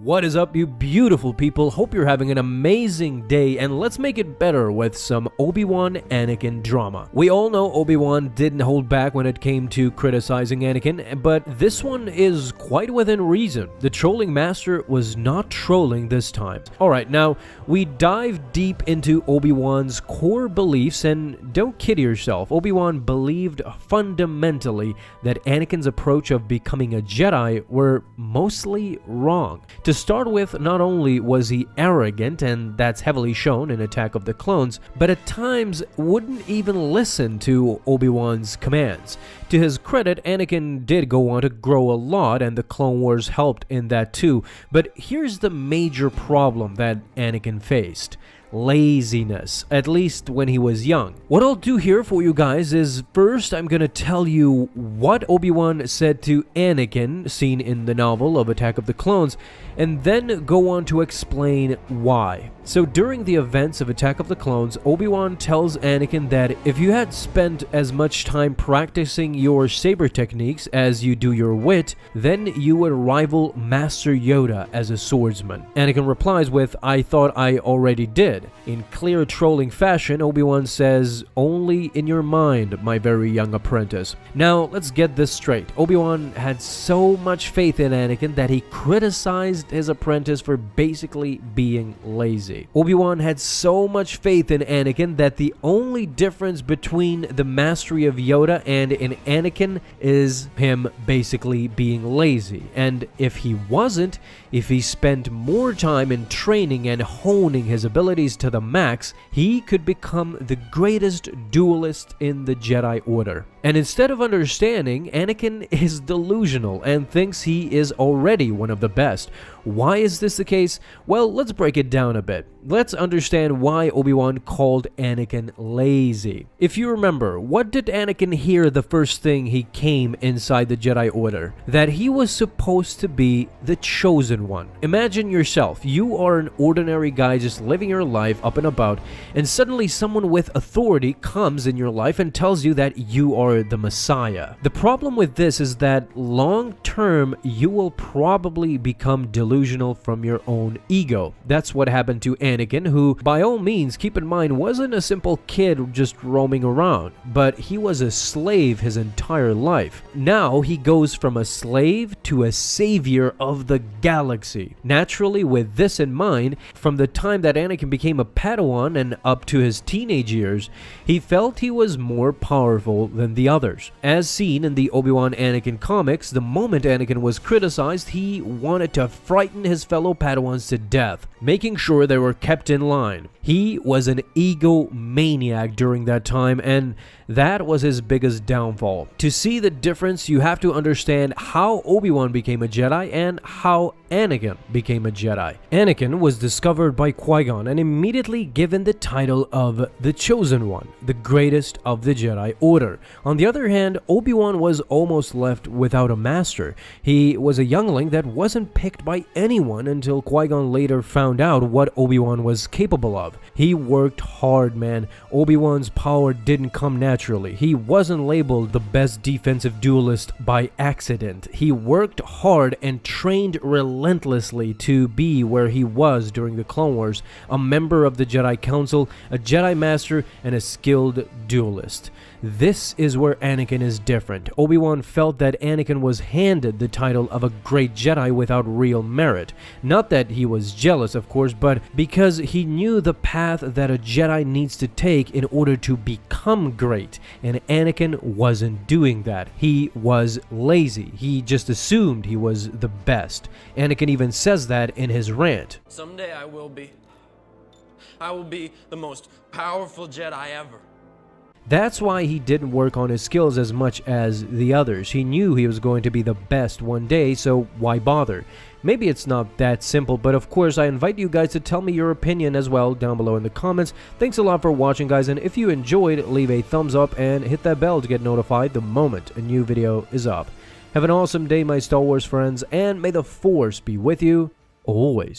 What is up, you beautiful people? Hope you're having an amazing day, and let's make it better with some Obi-Wan Anakin drama. We all know Obi-Wan didn't hold back when it came to criticizing Anakin, but this one is quite within reason. The trolling master was not trolling this time. Alright, now we dive deep into Obi-Wan's core beliefs, and don't kid yourself, Obi-Wan believed fundamentally that Anakin's approach of becoming a Jedi were mostly wrong. To start with, not only was he arrogant, and that's heavily shown in Attack of the Clones, but at times wouldn't even listen to Obi-Wan's commands. To his credit, Anakin did go on to grow a lot, and the Clone Wars helped in that too, but here's the major problem that Anakin faced. Laziness, at least when he was young. What I'll do here for you guys is first I'm gonna tell you what Obi-Wan said to Anakin, seen in the novel of Attack of the Clones, and then go on to explain why. So during the events of Attack of the Clones, Obi-Wan tells Anakin that if you had spent as much time practicing your saber techniques as you do your wit, then you would rival Master Yoda as a swordsman. Anakin replies with, "I thought I already did." In clear trolling fashion, Obi-Wan says, "Only in your mind, my very young apprentice." Now, let's get this straight. Obi-Wan had so much faith in Anakin that he criticized his apprentice for basically being lazy. Obi-Wan had so much faith in Anakin that the only difference between the mastery of Yoda and in Anakin is him basically being lazy. And if he wasn't, if he spent more time in training and honing his abilities to the max, he could become the greatest duelist in the Jedi Order. And instead of understanding, Anakin is delusional and thinks he is already one of the best. Why is this the case? Well, let's break it down a bit. Let's understand why Obi-Wan called Anakin lazy. If you remember, what did Anakin hear the first thing he came inside the Jedi Order? That he was supposed to be the chosen one. Imagine yourself, you are an ordinary guy just living your life up and about, and suddenly someone with authority comes in your life and tells you that you are the Messiah. The problem with this is that long term, you will probably become delusional from your own ego. That's what happened to Anakin, who, by all means, keep in mind, wasn't a simple kid just roaming around, but he was a slave his entire life. Now he goes from a slave to a savior of the galaxy. Naturally, with this in mind, from the time that Anakin became a Padawan and up to his teenage years, he felt he was more powerful than the others. As seen in the Obi-Wan Anakin comics, the moment Anakin was criticized, he wanted to frighten his fellow Padawans to death, making sure they were kept in line. He was an egomaniac during that time, and that was his biggest downfall. To see the difference, you have to understand how Obi-Wan became a Jedi and how Anakin became a Jedi. Anakin was discovered by Qui-Gon and immediately given the title of the Chosen One, the greatest of the Jedi Order. On the other hand, Obi-Wan was almost left without a master. He was a youngling that wasn't picked by anyone until Qui-Gon later found out what Obi-Wan was capable of. He worked hard, man. Obi-Wan's power didn't come naturally. He wasn't labeled the best defensive duelist by accident. He worked hard and trained relentlessly to be where he was during the Clone Wars, a member of the Jedi Council, a Jedi Master, and a skilled duelist. This is where Anakin is different. Obi-Wan felt that Anakin was handed the title of a great Jedi without real merit. Not that he was jealous, of course, but because he knew the path that a Jedi needs to take in order to become great, and Anakin wasn't doing that. He was lazy. He just assumed he was the best. Anakin even says that in his rant. Someday I will be the most powerful Jedi ever. That's why he didn't work on his skills as much as the others. He knew he was going to be the best one day, so why bother? Maybe it's not that simple, but of course I invite you guys to tell me your opinion as well down below in the comments. Thanks a lot for watching, guys, and if you enjoyed, leave a thumbs up and hit that bell to get notified the moment a new video is up. Have an awesome day, my Star Wars friends, and may the Force be with you always.